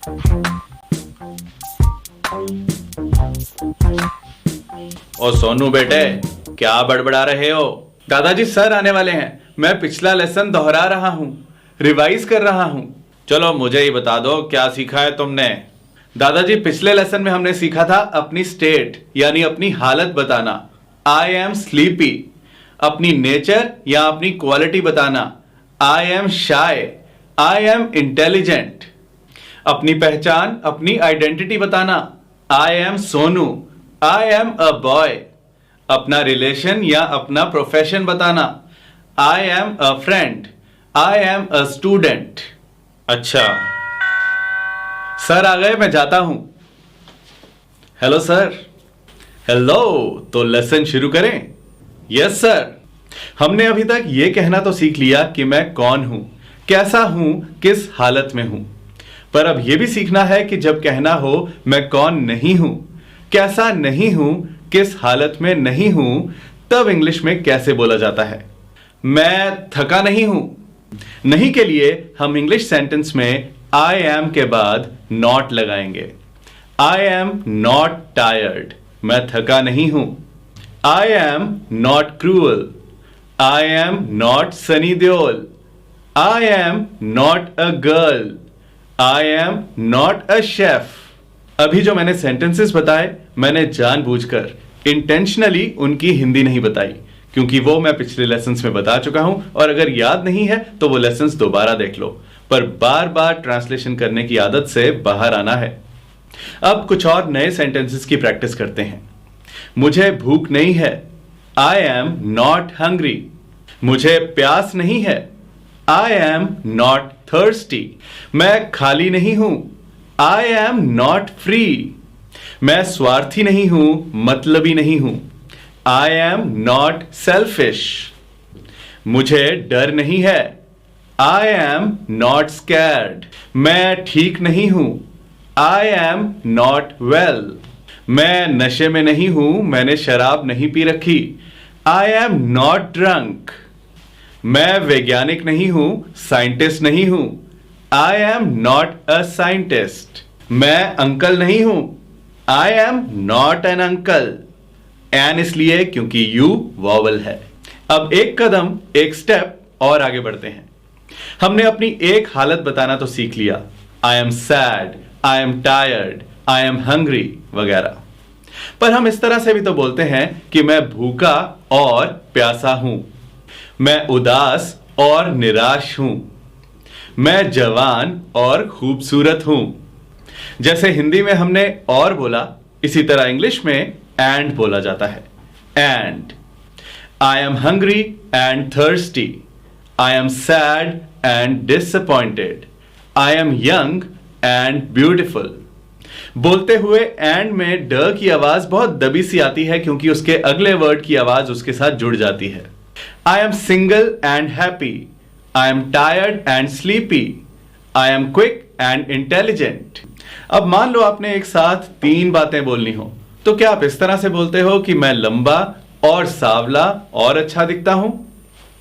ओ सोनू बेटे, क्या बड़बड़ा रहे हो? दादाजी सर आने वाले हैं, मैं पिछला लेसन दोहरा रहा हूँ, रिवाइज कर रहा हूँ। चलो मुझे ही बता दो, क्या सीखा है तुमने? दादाजी पिछले लेसन में हमने सीखा था अपनी स्टेट यानी अपनी हालत बताना, आई एम स्लीपी। अपनी नेचर या अपनी क्वालिटी बताना, I am shy, I am intelligent. अपनी पहचान, अपनी आइडेंटिटी बताना, I am Sonu, I am a boy. अपना रिलेशन या अपना प्रोफेशन बताना, I am a friend, I am a student. अच्छा, सर आ गए, मैं जाता हूं। Hello sir. हेलो, तो लेसन शुरू करें? Yes sir. हमने अभी तक यह कहना तो सीख लिया कि मैं कौन हूं, कैसा हूं, किस हालत में हूं। पर अब यह भी सीखना है कि जब कहना हो मैं कौन नहीं हूं, कैसा नहीं हूं, किस हालत में नहीं हूं, तब इंग्लिश में कैसे बोला जाता है। मैं थका नहीं हूं। नहीं के लिए हम इंग्लिश सेंटेंस में आई एम के बाद नॉट लगाएंगे। आई एम नॉट टायर्ड, मैं थका नहीं हूं। I am not cruel, I am not Sunny Deol. I am not a girl, I am not a chef. अभी जो मैंने सेंटेंसेस बताए, मैंने जानबूझकर इंटेंशनली उनकी हिंदी नहीं बताई, क्योंकि वो मैं पिछले लेसन्स में बता चुका हूं, और अगर याद नहीं है तो वो लेसन्स दोबारा देख लो। पर बार बार ट्रांसलेशन करने की आदत से बाहर आना है। अब कुछ और नए सेंटेंसेस की प्रैक्टिस करते हैं। मुझे भूख नहीं है, आई एम नॉट हंग्री। मुझे प्यास नहीं है, आई एम नॉट थर्स्टी। मैं खाली नहीं हूं, आई एम नॉट फ्री। मैं स्वार्थी नहीं हूं, मतलबी नहीं हूं, आई एम नॉट सेल्फिश। मुझे डर नहीं है, आई एम नॉट स्कैर्ड। मैं ठीक नहीं हूं, आई एम नॉट वेल। मैं नशे में नहीं हूं, मैंने शराब नहीं पी रखी, आई एम नॉट ड्रंक। मैं वैज्ञानिक नहीं हूं, साइंटिस्ट नहीं हूं, I am not a scientist. मैं अंकल नहीं हूं, I am not an uncle. An इसलिए क्योंकि यू वॉवल है। अब एक कदम, एक स्टेप और आगे बढ़ते हैं। हमने अपनी एक हालत बताना तो सीख लिया, I am sad, I am tired, I am hungry वगैरह। पर हम इस तरह से भी तो बोलते हैं कि मैं भूखा और प्यासा हूं, मैं उदास और निराश हूं, मैं जवान और खूबसूरत हूं। जैसे हिंदी में हमने और बोला, इसी तरह इंग्लिश में एंड बोला जाता है। And I am hungry and thirsty, I am sad and disappointed, I am young and beautiful. बोलते हुए एंड में ड की आवाज बहुत दबी सी आती है, क्योंकि उसके अगले वर्ड की आवाज उसके साथ जुड़ जाती है। I am single and happy, I am tired and sleepy, I am quick and intelligent. अब मान लो आपने एक साथ 3 बातें बोलनी हो, तो क्या आप इस तरह से बोलते हो कि मैं लंबा और सांवला और अच्छा दिखता हूं?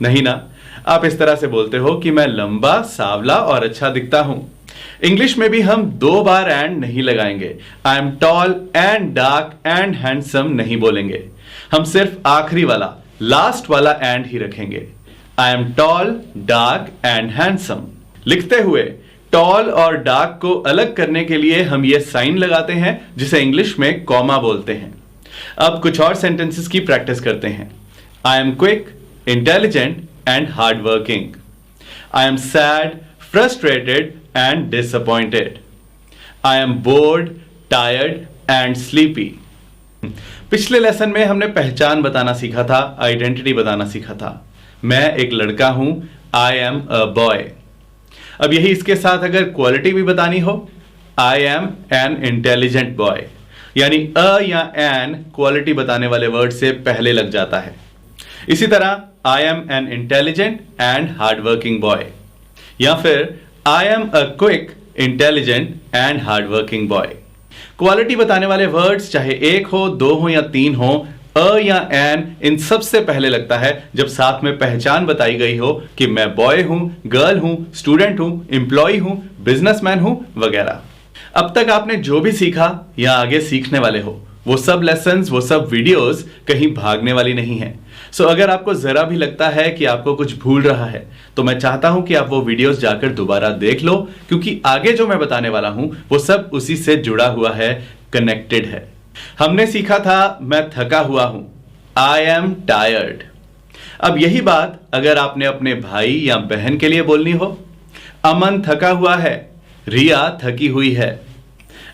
नहीं ना, आप इस तरह से बोलते हो कि मैं लंबा, सांवला और अच्छा दिखता हूं। इंग्लिश में भी हम 2 बार एंड नहीं लगाएंगे। I am tall and dark and handsome नहीं बोलेंगे। हम सिर्फ आखिरी वाला, लास्ट वाला एंड ही रखेंगे। I am tall, dark and handsome. लिखते हुए टॉल और डार्क को अलग करने के लिए हम ये साइन लगाते हैं, जिसे इंग्लिश में कॉमा बोलते हैं। अब कुछ और सेंटेंसेस की प्रैक्टिस करते हैं। I am quick, intelligent and hard working. I am sad, frustrated and disappointed. I am board, tired and sleepy. पिछले लेसन में हमने पहचान बताना सीखा था, आइडेंटिटी बताना सीखा था। मैं एक लड़का हूं, आई एम अ बॉय। अब यही इसके साथ अगर क्वालिटी भी बतानी हो, I am an intelligent boy, यानी अ या एन क्वालिटी बताने वाले वर्ड से पहले लग जाता है। इसी तरह I am an intelligent and hard working boy, या फिर I am a quick, intelligent and hard working boy. Quality बताने वाले वर्ड्स चाहे 1 हो, 2 हो या 3 हो, अ या एन इन सबसे पहले लगता है जब साथ में पहचान बताई गई हो कि मैं बॉय हूं, गर्ल हूं, स्टूडेंट हूं, एम्प्लॉय हूं, बिजनेसमैन हूं वगैरह। अब तक आपने जो भी सीखा या आगे सीखने वाले हो, वो सब लेसन्स, वो सब वीडियोस कहीं भागने वाली नहीं है। सो अगर आपको जरा भी लगता है कि आपको कुछ भूल रहा है, तो मैं चाहता हूं कि आप वो वीडियोस जाकर दोबारा देख लो, क्योंकि आगे जो मैं बताने वाला हूं वो सब उसी से जुड़ा हुआ है, कनेक्टेड है। हमने सीखा था मैं थका हुआ हूं, आई एम टायर्ड। अब यही बात अगर आपने अपने भाई या बहन के लिए बोलनी हो, अमन थका हुआ है, रिया थकी हुई है।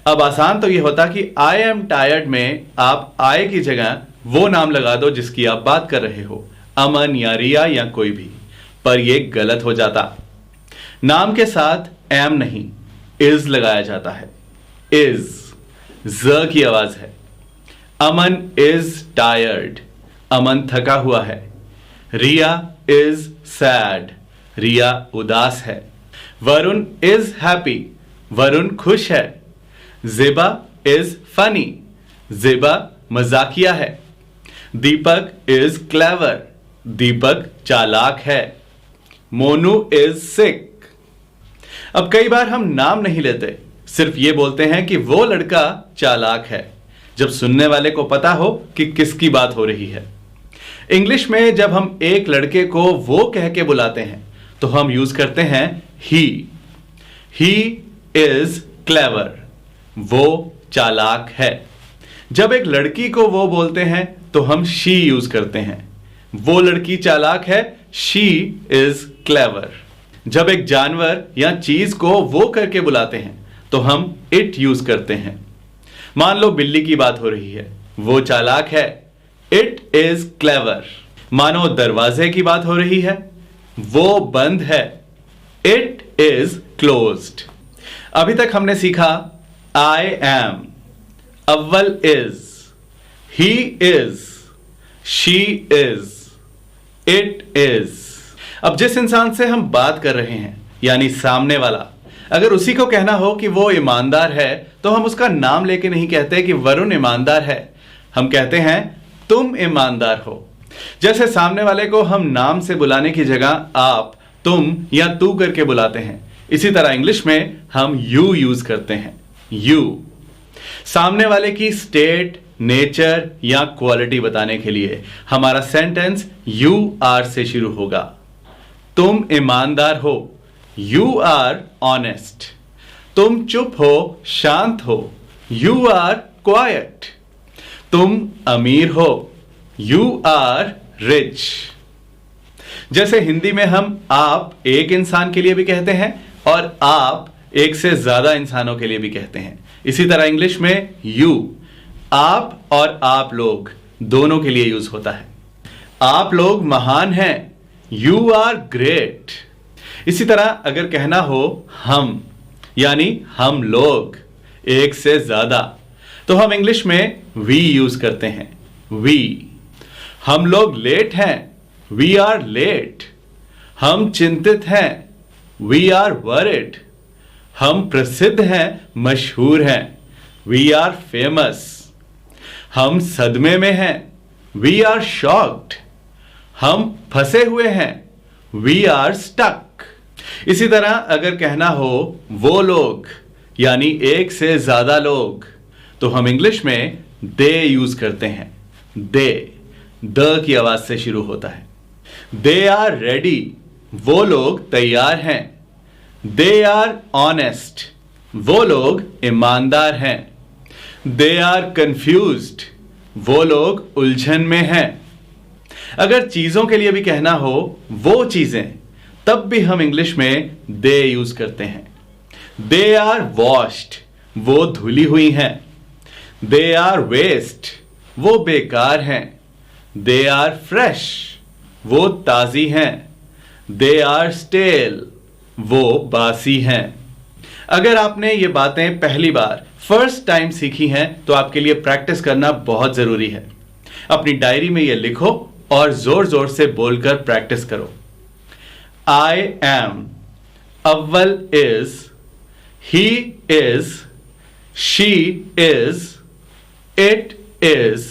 अब आसान तो यह होता कि आई एम टायर्ड में आप आई की जगह वो नाम लगा दो जिसकी आप बात कर रहे हो, अमन या रिया या कोई भी, पर यह गलत हो जाता। नाम के साथ एम नहीं, इज लगाया जाता है। इज, ज की आवाज है। अमन इज टायर्ड, अमन थका हुआ है। रिया इज सैड, रिया उदास है। वरुण इज हैप्पी, वरुण खुश है। ज़ेबा इज फनी, ज़ेबा मजाकिया है। दीपक इज क्लेवर, दीपक चालाक है। Monu is sick. अब कई बार हम नाम नहीं लेते, सिर्फ ये बोलते हैं कि वो लड़का चालाक है, जब सुनने वाले को पता हो कि किसकी बात हो रही है। इंग्लिश में जब हम एक लड़के को वो कह के बुलाते हैं तो हम यूज करते हैं ही। ही इज क्लेवर, वो चालाक है। जब एक लड़की को वो बोलते हैं तो हम शी यूज करते हैं, वो लड़की चालाक है, शी इज क्लेवर। जब एक जानवर या चीज को वो करके बुलाते हैं तो हम इट यूज करते हैं। मान लो बिल्ली की बात हो रही है, वो चालाक है, इट इज क्लेवर। मानो दरवाजे की बात हो रही है, वो बंद है, इट इज क्लोज्ड। अभी तक हमने सीखा आई एम, अव्वल is, he is, she is, it is. अब जिस इंसान से हम बात कर रहे हैं, यानी सामने वाला, अगर उसी को कहना हो कि वो ईमानदार है, तो हम उसका नाम लेके नहीं कहते कि वरुण ईमानदार है, हम कहते हैं तुम ईमानदार हो। जैसे सामने वाले को हम नाम से बुलाने की जगह आप, तुम या तू करके बुलाते हैं, इसी तरह इंग्लिश में हम यू यूज करते हैं, यू। सामने वाले की स्टेट, नेचर या क्वालिटी बताने के लिए हमारा सेंटेंस यू आर से शुरू होगा। तुम ईमानदार हो, यू आर ऑनेस्ट। तुम चुप हो, शांत हो, यू आर क्वाइट। तुम अमीर हो, यू आर रिच। जैसे हिंदी में हम आप एक इंसान के लिए भी कहते हैं और आप एक से ज्यादा इंसानों के लिए भी कहते हैं, इसी तरह इंग्लिश में यू आप और आप लोग दोनों के लिए यूज होता है। आप लोग महान हैं, यू आर ग्रेट। इसी तरह अगर कहना हो हम, यानी हम लोग एक से ज्यादा, तो हम इंग्लिश में वी यूज करते हैं, वी। हम लोग लेट हैं, वी आर लेट। हम चिंतित हैं, वी आर वरिड। हम प्रसिद्ध हैं, मशहूर हैं, वी आर फेमस। हम सदमे में हैं, वी आर शॉक्ड। हम फंसे हुए हैं, वी आर स्टक। इसी तरह अगर कहना हो वो लोग, यानी एक से ज्यादा लोग, तो हम इंग्लिश में दे यूज करते हैं, दे, द की आवाज से शुरू होता है। दे आर रेडी, वो लोग तैयार हैं। दे आर ऑनेस्ट, वो लोग ईमानदार हैं। दे आर कंफ्यूज्ड, वो लोग उलझन में हैं। अगर चीजों के लिए भी कहना हो वो चीजें, तब भी हम इंग्लिश में दे यूज करते हैं। दे आर वॉश्ड, वो धुली हुई हैं। दे आर वेस्ट, वो बेकार हैं। दे आर फ्रेश, वो ताजी हैं। दे आर स्टेल, वो बासी हैं। अगर आपने ये बातें पहली बार, फर्स्ट टाइम सीखी हैं, तो आपके लिए प्रैक्टिस करना बहुत जरूरी है। अपनी डायरी में ये लिखो और जोर जोर से बोलकर प्रैक्टिस करो। आई एम, अव्वल is, he is, she is, it is,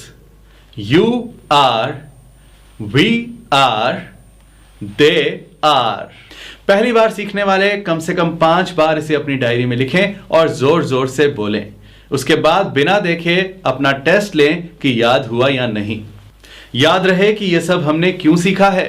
you are, we are, they are. पहली बार सीखने वाले कम से कम 5 बार इसे अपनी डायरी में लिखें और जोर जोर से बोलें। उसके बाद बिना देखे अपना टेस्ट लें कि याद हुआ या नहीं। याद रहे कि यह सब हमने क्यों सीखा है,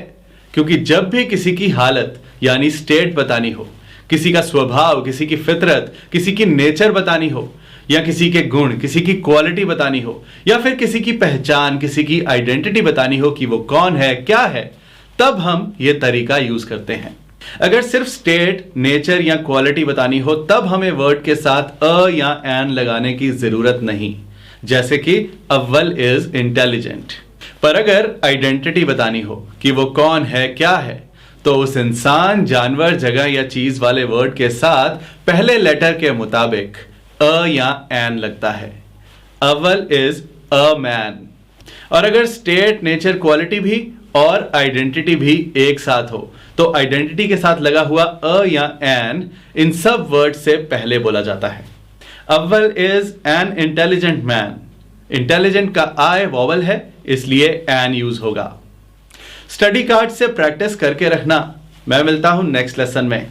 क्योंकि जब भी किसी की हालत यानी स्टेट बतानी हो, किसी का स्वभाव, किसी की फितरत, किसी की नेचर बतानी हो, या किसी के गुण, किसी की क्वालिटी बतानी हो, या फिर किसी की पहचान, किसी की आइडेंटिटी बतानी हो कि वो कौन है, क्या है, तब हम ये तरीका यूज करते हैं। अगर सिर्फ स्टेट, नेचर या क्वालिटी बतानी हो तब हमें वर्ड के साथ अ या एन लगाने की जरूरत नहीं, जैसे कि अव्वल इज इंटेलिजेंट। पर अगर आइडेंटिटी बतानी हो कि वो कौन है, क्या है, तो उस इंसान, जानवर, जगह या चीज वाले वर्ड के साथ पहले लेटर के मुताबिक अ या एन लगता है। अव्वल इज अ मैन। और अगर स्टेट, नेचर, क्वालिटी भी और आइडेंटिटी भी एक साथ हो तो आइडेंटिटी के साथ लगा हुआ अ या एन इन सब वर्ड से पहले बोला जाता है। अव्वल is an intelligent man. Intelligent का आई वॉवल है, इसलिए एन यूज होगा। स्टडी कार्ड से प्रैक्टिस करके रखना। मैं मिलता हूं नेक्स्ट लेसन में।